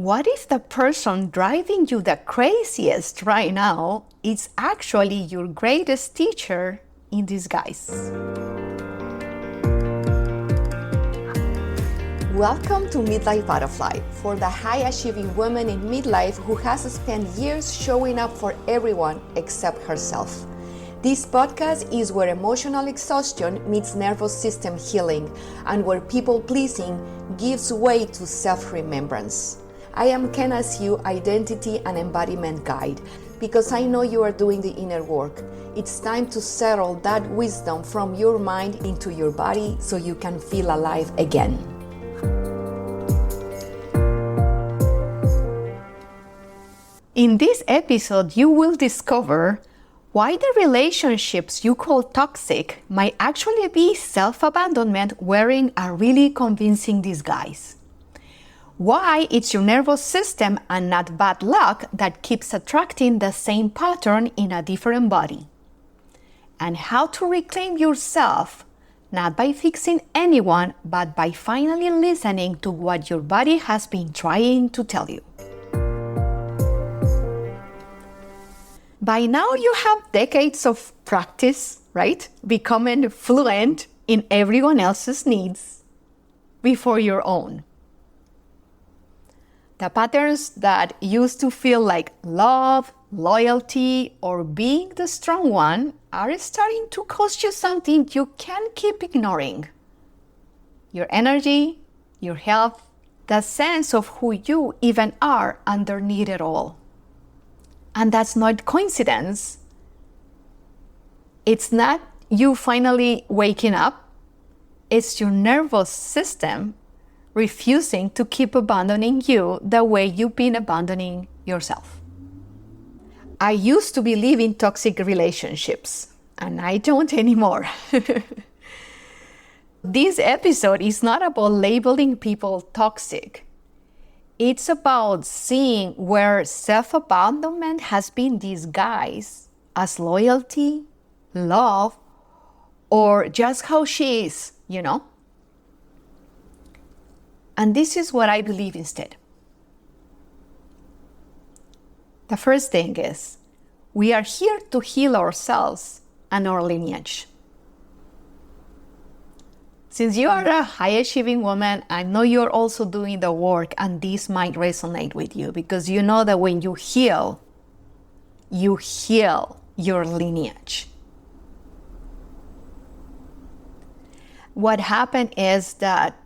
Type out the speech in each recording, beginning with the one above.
What if the person driving you the craziest right now is actually your greatest teacher in disguise? Welcome to Midlife Butterfly, for the high-achieving woman in midlife who has spent years showing up for everyone except herself. This podcast is where emotional exhaustion meets nervous system healing and where people-pleasing gives way to self-remembrance. I am Kenna's You Identity and Embodiment Guide because I know you are doing the inner work. It's time to settle that wisdom from your mind into your body so you can feel alive again. In this episode, you will discover why the relationships you call toxic might actually be self-abandonment wearing a really convincing disguise. Why it's your nervous system and not bad luck that keeps attracting the same pattern in a different body. And how to reclaim yourself, not by fixing anyone, but by finally listening to what your body has been trying to tell you. By now you have decades of practice, right? Becoming fluent in everyone else's needs before your own. The patterns that used to feel like love, loyalty, or being the strong one are starting to cost you something you can't keep ignoring. Your energy, your health, the sense of who you even are underneath it all. And that's not coincidence. It's not you finally waking up. It's your nervous system refusing to keep abandoning you the way you've been abandoning yourself. I used to believe in toxic relationships, and I don't anymore. This episode is not about labeling people toxic. It's about seeing where self-abandonment has been disguised as loyalty, love, or just how she is, And this is what I believe instead. The first thing is, we are here to heal ourselves and our lineage. Since you are a high-achieving woman, I know you're also doing the work, and this might resonate with you because you know that when you heal your lineage. What happened is that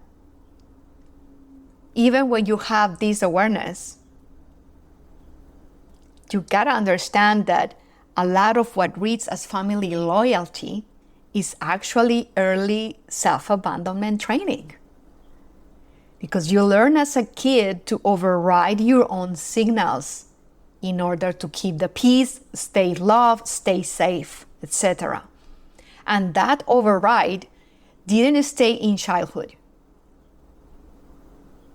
even when you have this awareness, you gotta understand that a lot of what reads as family loyalty is actually early self-abandonment training. Because you learn as a kid to override your own signals in order to keep the peace, stay loved, stay safe, etc. And that override didn't stay in childhood.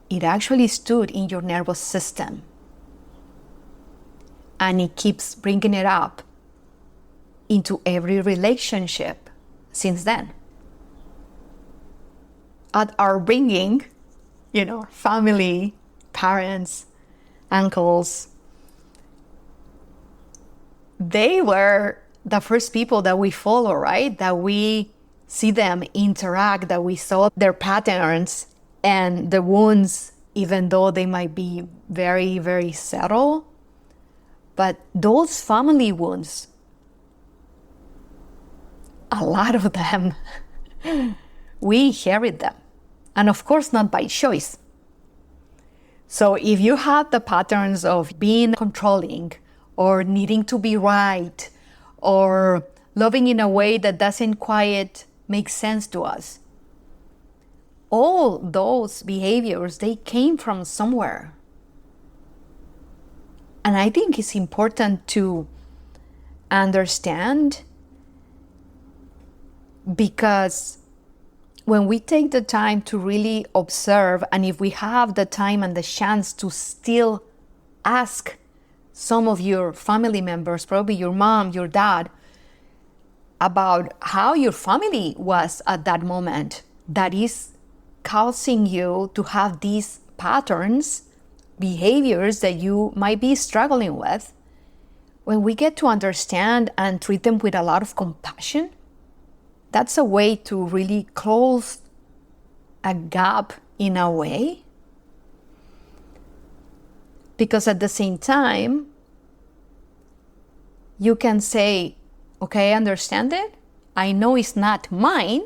It actually stood in your nervous system. And it keeps bringing it up into every relationship since then. At our bringing, family, parents, uncles, they were the first people that we follow, right? That we see them interact, that we saw their patterns and the wounds, even though they might be very, very subtle. But those family wounds, a lot of them, we inherit them. And of course, not by choice. So if you have the patterns of being controlling or needing to be right or loving in a way that doesn't quite make sense to us, all those behaviors, they came from somewhere. And I think it's important to understand, because when we take the time to really observe, and if we have the time and the chance to still ask some of your family members, probably your mom, your dad, about how your family was at that moment, that is causing you to have these patterns behaviors that you might be struggling with, when we get to understand and treat them with a lot of compassion, that's a way to really close a gap in a way. Because at the same time, you can say, okay, I understand it. I know it's not mine,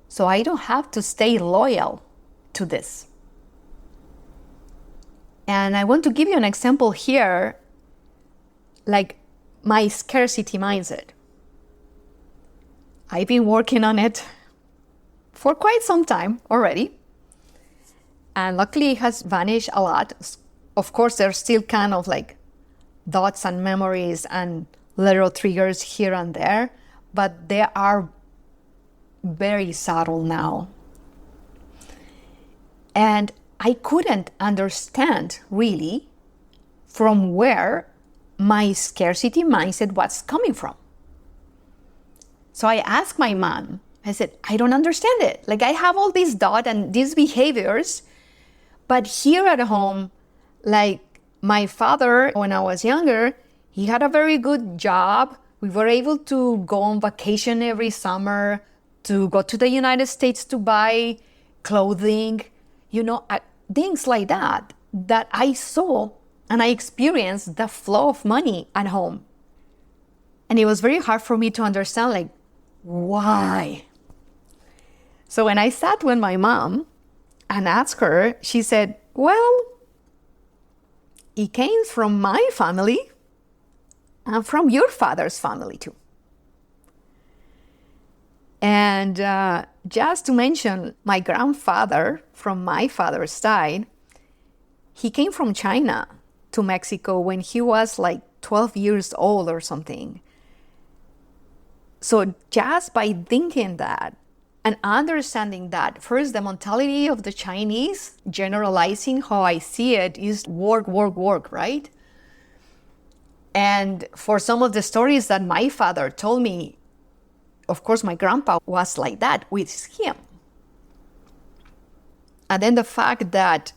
so I don't have to stay loyal to this. And I want to give you an example here, like my scarcity mindset. I've been working on it for quite some time already. And luckily it has vanished a lot. Of course, there's still kind of like thoughts and memories and little triggers here and there, but they are very subtle now. And I couldn't understand really from where my scarcity mindset was coming from. So I asked my mom, I said, I don't understand it. Like, I have all these thoughts and these behaviors, but here at home, like my father, when I was younger, he had a very good job. We were able to go on vacation every summer, to go to the United States to buy clothing, things like that I saw and I experienced the flow of money at home. And it was very hard for me to understand, like, why? So when I sat with my mom and asked her, she said, well, it came from my family and from your father's family too. And just to mention, my grandfather from my father's side, he came from China to Mexico when he was like 12 years old or something. So just by thinking that and understanding that, first, the mentality of the Chinese, generalizing how I see it, is work, work, work, right? And for some of the stories that my father told me, of course, my grandpa was like that with him. And then the fact that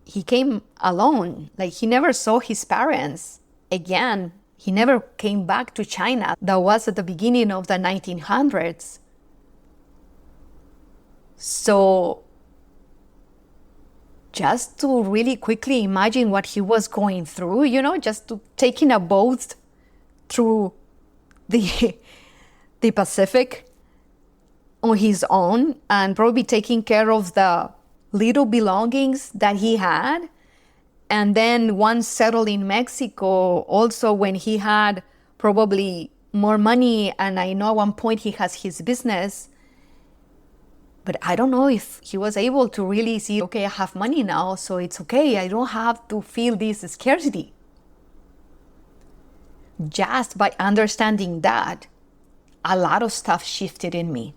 he came alone, like he never saw his parents again. He never came back to China. That was at the beginning of the 1900s. So just to really quickly imagine what he was going through, just to taking a boat through the Pacific on his own and probably taking care of the little belongings that he had. And then once settled in Mexico, also when he had probably more money, and I know at one point he has his business, but I don't know if he was able to really see, okay, I have money now, so it's okay. I don't have to feel this scarcity. Just by understanding that, a lot of stuff shifted in me.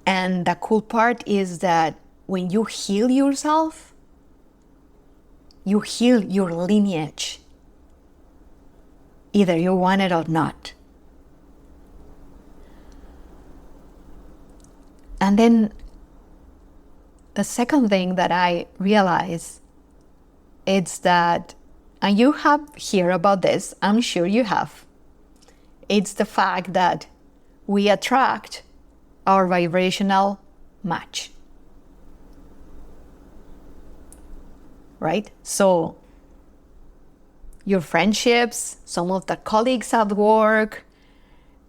And the cool part is that when you heal yourself, you heal your lineage, either you want it or not. And then the second thing that I realized is that, and you have heard about this, I'm sure you have, it's the fact that we attract our vibrational match. Right? So your friendships, some of the colleagues at work,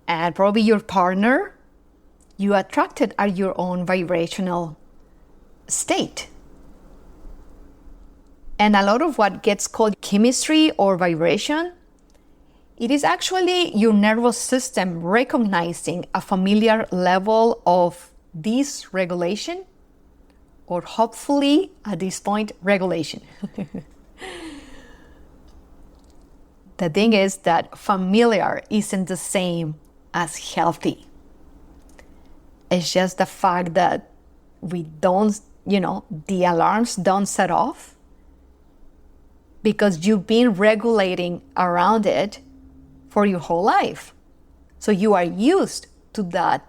and probably your partner, you attracted at your own vibrational state. And a lot of what gets called chemistry or vibration, it is actually your nervous system recognizing a familiar level of dysregulation, or hopefully at this point, regulation. The thing is that familiar isn't the same as healthy. It's just the fact that we don't, the alarms don't set off because you've been regulating around it for your whole life. So you are used to that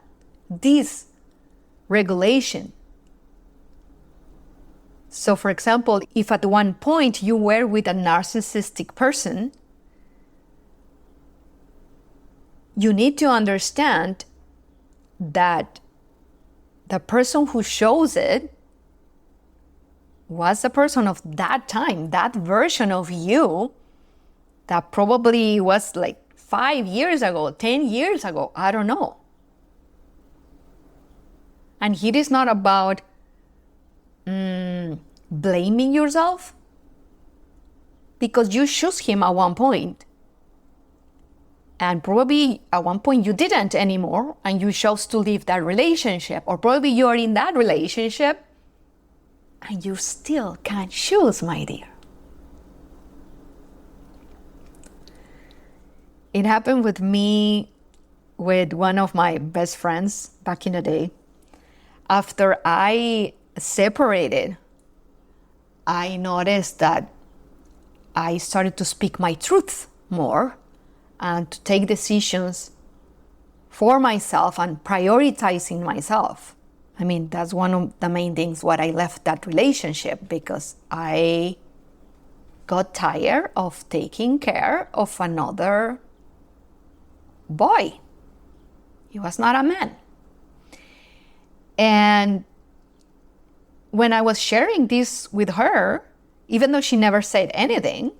dysregulation. So, for example, if at one point you were with a narcissistic person, you need to understand that the person who shows it was the person of that time, that version of you that probably was like 5 years ago, 10 years ago, I don't know. And it is not about blaming yourself, because you chose him at one point. And probably at one point you didn't anymore, and you chose to leave that relationship. Or probably you're in that relationship and you still can't choose, my dear. It happened with me with one of my best friends back in the day. After I separated, I noticed that I started to speak my truth more and to take decisions for myself and prioritizing myself. I mean, that's one of the main things why I left that relationship, because I got tired of taking care of another boy. He was not a man. And when I was sharing this with her, even though she never said anything,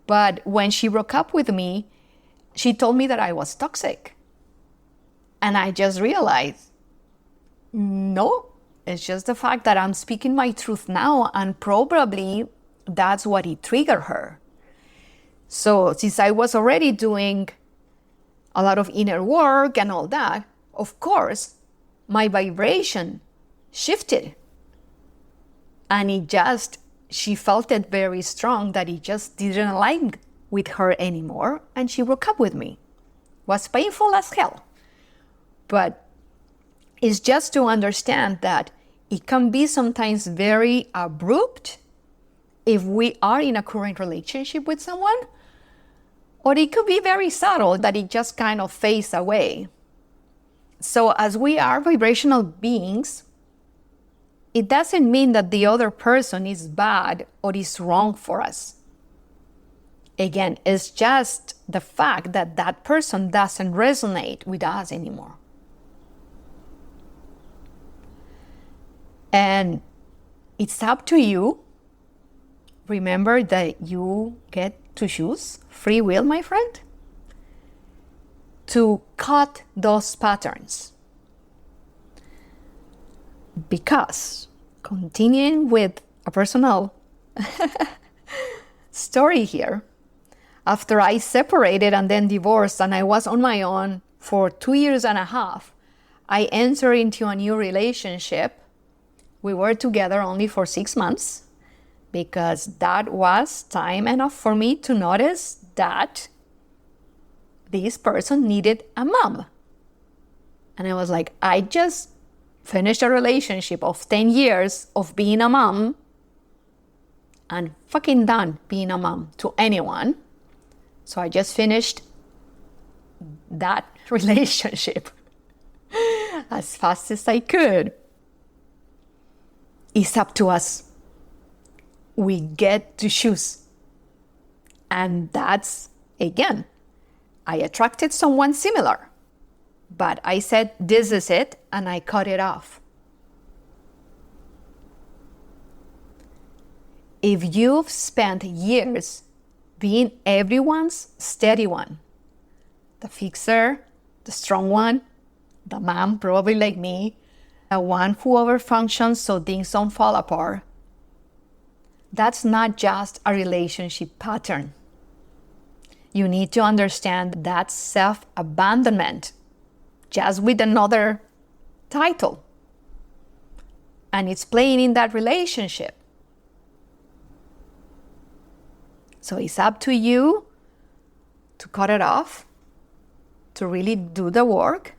but when she broke up with me, she told me that I was toxic. And I just realized, no, it's just the fact that I'm speaking my truth now, and probably that's what it triggered her. So since I was already doing a lot of inner work and all that, of course, my vibration shifted. And she felt it very strong that it just didn't align with her anymore, and she broke up with me. Was painful as hell. But it's just to understand that it can be sometimes very abrupt if we are in a current relationship with someone, or it could be very subtle that it just kind of fades away. So as we are vibrational beings, it doesn't mean that the other person is bad or is wrong for us. Again, it's just the fact that that person doesn't resonate with us anymore. And it's up to you. Remember that you get to choose free will, my friend, to cut those patterns. Because, continuing with a personal story here, after I separated and then divorced and I was on my own for 2.5 years, I entered into a new relationship. We were together only for 6 months, because that was time enough for me to notice that this person needed a mom. And I was like, I just finished a relationship of 10 years of being a mom, and fucking done being a mom to anyone. So I just finished that relationship as fast as I could. It's up to us. We get to choose. And that's, again, I attracted someone similar, but I said, this is it, and I cut it off. If you've spent years being everyone's steady one, the fixer, the strong one, the mom, probably like me, the one who overfunctions so things don't fall apart, that's not just a relationship pattern. You need to understand that's self-abandonment, just with another title. And it's playing in that relationship. So it's up to you to cut it off, to really do the work,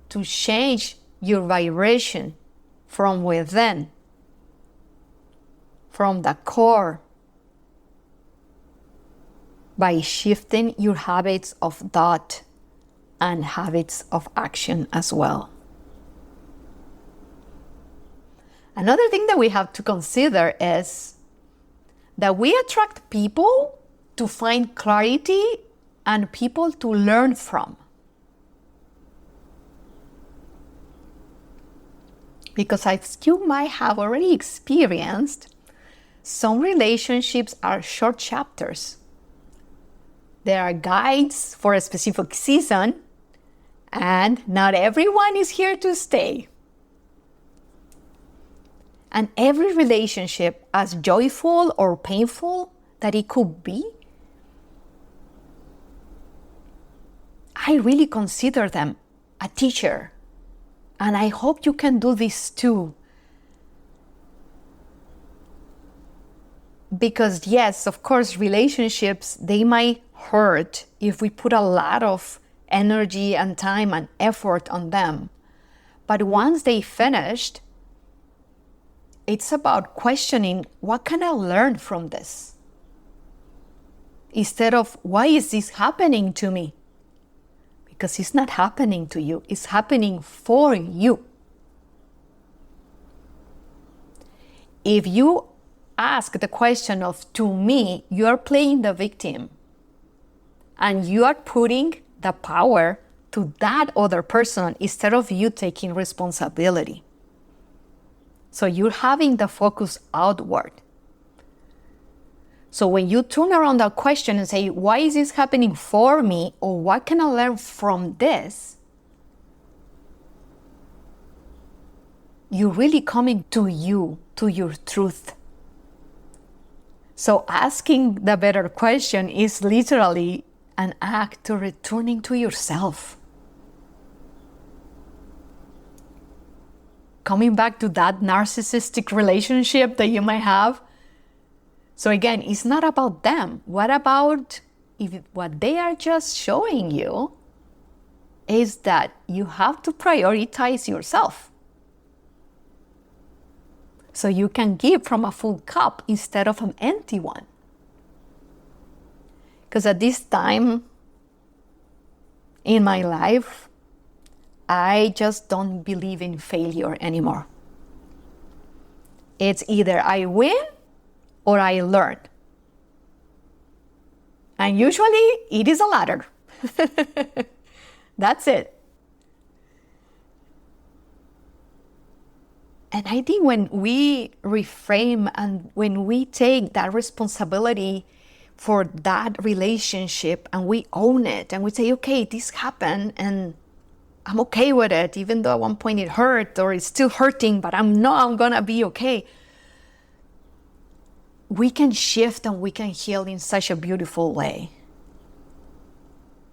to change your vibration from within, from the core, by shifting your habits of thought and habits of action as well. Another thing that we have to consider is that we attract people to find clarity and people to learn from. Because as you might have already experienced, some relationships are short chapters. There are guides for a specific season, and not everyone is here to stay. And every relationship, as joyful or painful that it could be, I really consider them a teacher. And I hope you can do this too. Because yes, of course, relationships, they might hurt if we put a lot of energy and time and effort on them. But once they finished, it's about questioning, what can I learn from this? Instead of, why is this happening to me? Because it's not happening to you, it's happening for you. If you ask the question of, to me, you are playing the victim and you are putting the power to that other person instead of you taking responsibility. So you're having the focus outward. So when you turn around that question and say, why is this happening for me? Or what can I learn from this? You're really coming to you, to your truth. So asking the better question is literally an act to returning to yourself. Coming back to that narcissistic relationship that you might have. So again, it's not about them. What about if what they are just showing you is that you have to prioritize yourself? So you can give from a full cup instead of an empty one. Because at this time in my life, I just don't believe in failure anymore. It's either I win or I learn. And usually it is a latter. That's it. And I think when we reframe and when we take that responsibility for that relationship and we own it and we say, okay, this happened and I'm okay with it, even though at one point it hurt or it's still hurting, but I'm gonna be okay. We can shift and we can heal in such a beautiful way.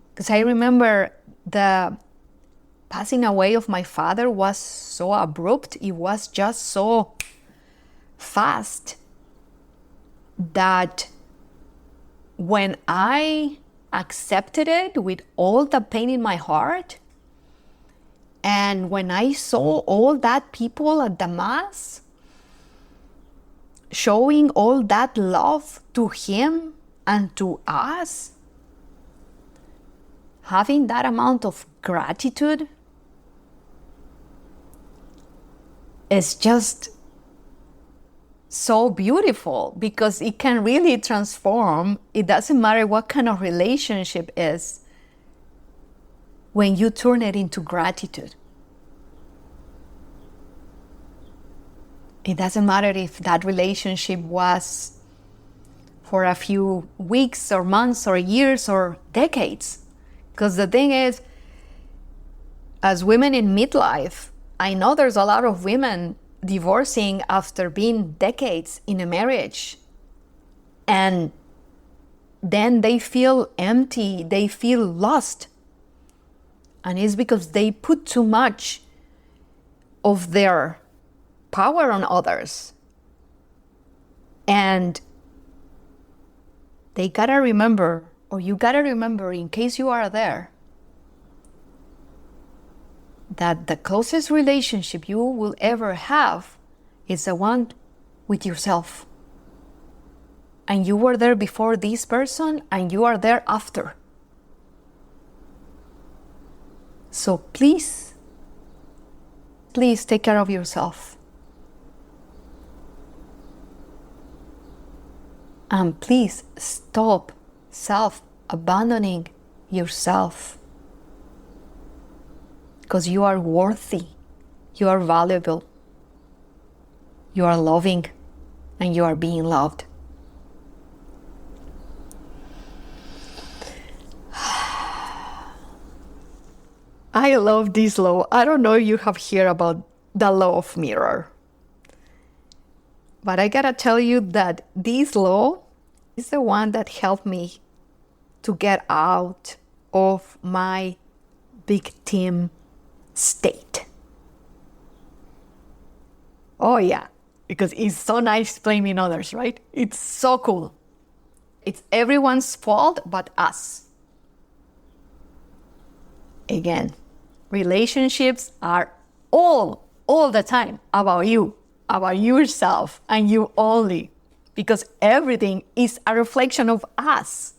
Because I remember the passing away of my father was so abrupt. It was just so fast that when I accepted it with all the pain in my heart, and when I saw all that people at the mass showing all that love to him and to us, having that amount of gratitude is just so beautiful, because it can really transform. It doesn't matter what kind of relationship is when you turn it into gratitude. It doesn't matter if that relationship was for a few weeks or months or years or decades. Because the thing is, as women in midlife, I know there's a lot of women divorcing after being decades in a marriage. And then they feel empty, they feel lost. And it's because they put too much of their power on others. And they gotta remember, or you gotta remember, in case you are there, that the closest relationship you will ever have is the one with yourself. And you were there before this person, and you are there after. So please take care of yourself. And please stop self-abandoning yourself. Because you are worthy, you are valuable, you are loving, and you are being loved. I love this law. I don't know if you have heard about the law of mirror. But I gotta tell you that this law is the one that helped me to get out of my victim state. Oh yeah, because it's so nice blaming others, right? It's so cool. It's everyone's fault but us. Again, relationships are all the time about you, about yourself, and you only, because everything is a reflection of us.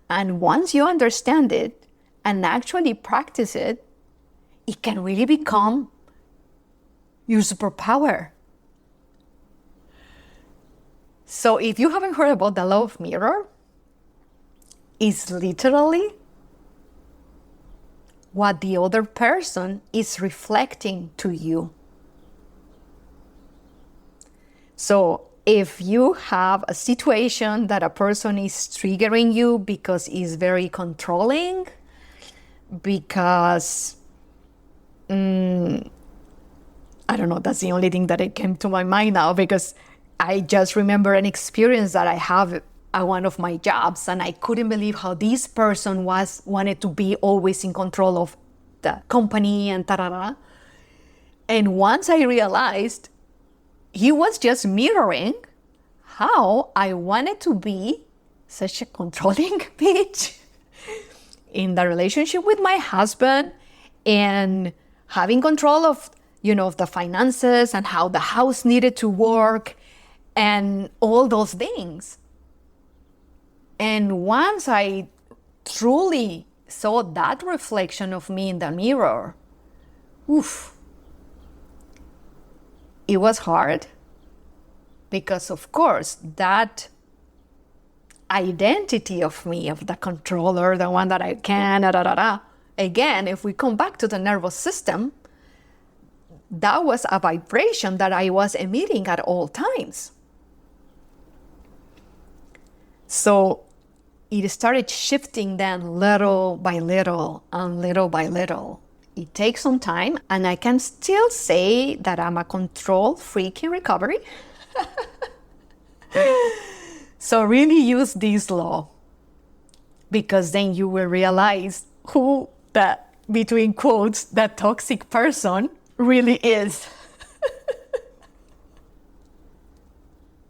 And once you understand it and actually practice it, it can really become your superpower. So if you haven't heard about the law of mirror, it's literally what the other person is reflecting to you. So if you have a situation that a person is triggering you because he's very controlling, because, I don't know, that's the only thing that it came to my mind now, because I just remember an experience that I have at one of my jobs, and I couldn't believe how this person wanted to be always in control of the company and tarara. And once I realized he was just mirroring how I wanted to be such a controlling bitch in the relationship with my husband, and having control of, of the finances and how the house needed to work and all those things. And once I truly saw that reflection of me in the mirror, it was hard, because of course that identity of me, of the controller, the one that I can, again, if we come back to the nervous system, that was a vibration that I was emitting at all times. So it started shifting then little by little and little by little. It takes some time, and I can still say that I'm a control freak in recovery. So really use this law, because then you will realize who that, between quotes, that toxic person really is.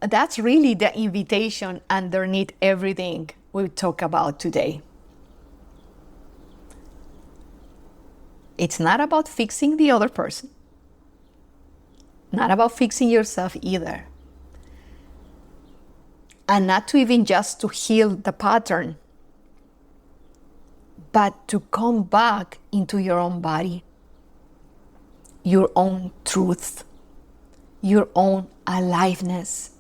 That's really the invitation underneath everything we talk about today. It's not about fixing the other person, not about fixing yourself either, and not to even just to heal the pattern, but to come back into your own body, your own truth, your own aliveness.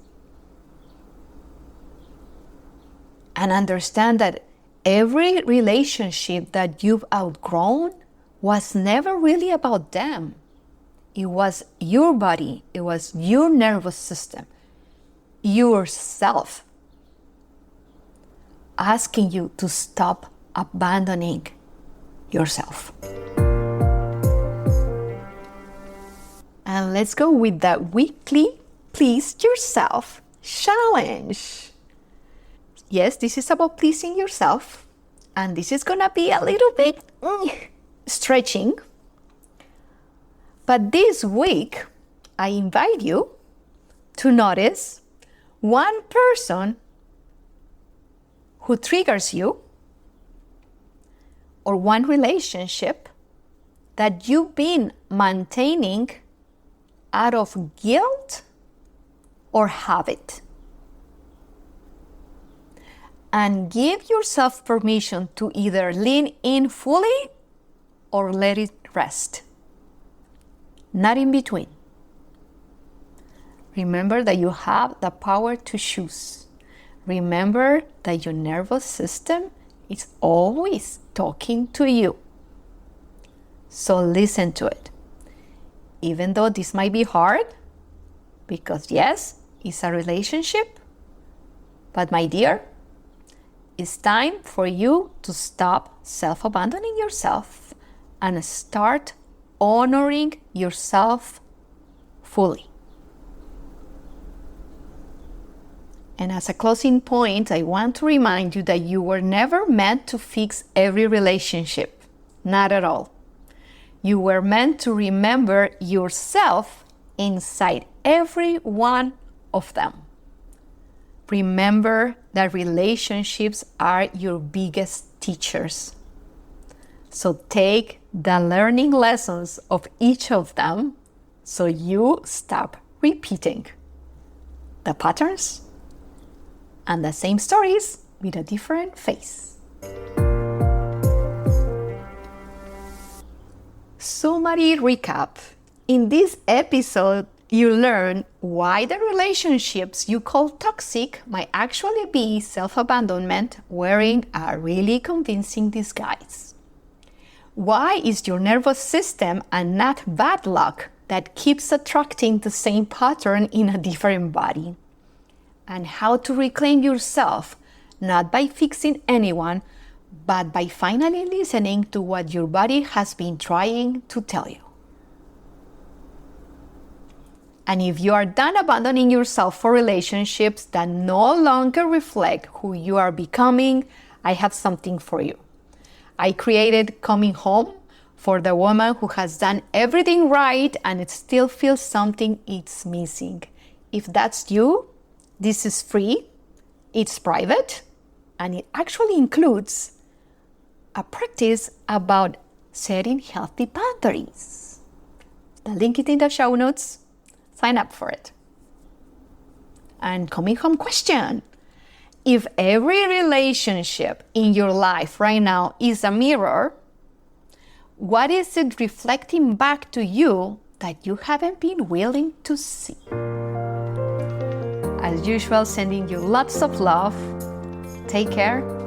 And understand that every relationship that you've outgrown was never really about them. It was your body, it was your nervous system, yourself, asking you to stop abandoning yourself. And let's go with the weekly Please Yourself challenge. Yes, this is about pleasing yourself, and this is gonna be a little bit stretching. But this week, I invite you to notice one person who triggers you, or one relationship that you've been maintaining out of guilt or habit. And give yourself permission to either lean in fully or let it rest. Not in between. Remember that you have the power to choose. Remember that your nervous system is always talking to you. So listen to it. Even though this might be hard, because yes, it's a relationship, but my dear, it's time for you to stop self-abandoning yourself and start honoring yourself fully. And as a closing point, I want to remind you that you were never meant to fix every relationship. Not at all. You were meant to remember yourself inside every one of them. Remember that relationships are your biggest teachers. So take the learning lessons of each of them so you stop repeating the patterns and the same stories with a different face. Summary recap. In this episode, you learn why the relationships you call toxic might actually be self-abandonment wearing a really convincing disguise. Why is your nervous system and not bad luck that keeps attracting the same pattern in a different body? And how to reclaim yourself, not by fixing anyone, but by finally listening to what your body has been trying to tell you. And if you are done abandoning yourself for relationships that no longer reflect who you are becoming, I have something for you. I created Coming Home for the woman who has done everything right and it still feels something is missing. If that's you, this is free, it's private, and it actually includes a practice about setting healthy boundaries. The link is in the show notes. Sign up for it. And Coming Home question. If every relationship in your life right now is a mirror, what is it reflecting back to you that you haven't been willing to see? As usual, sending you lots of love. Take care.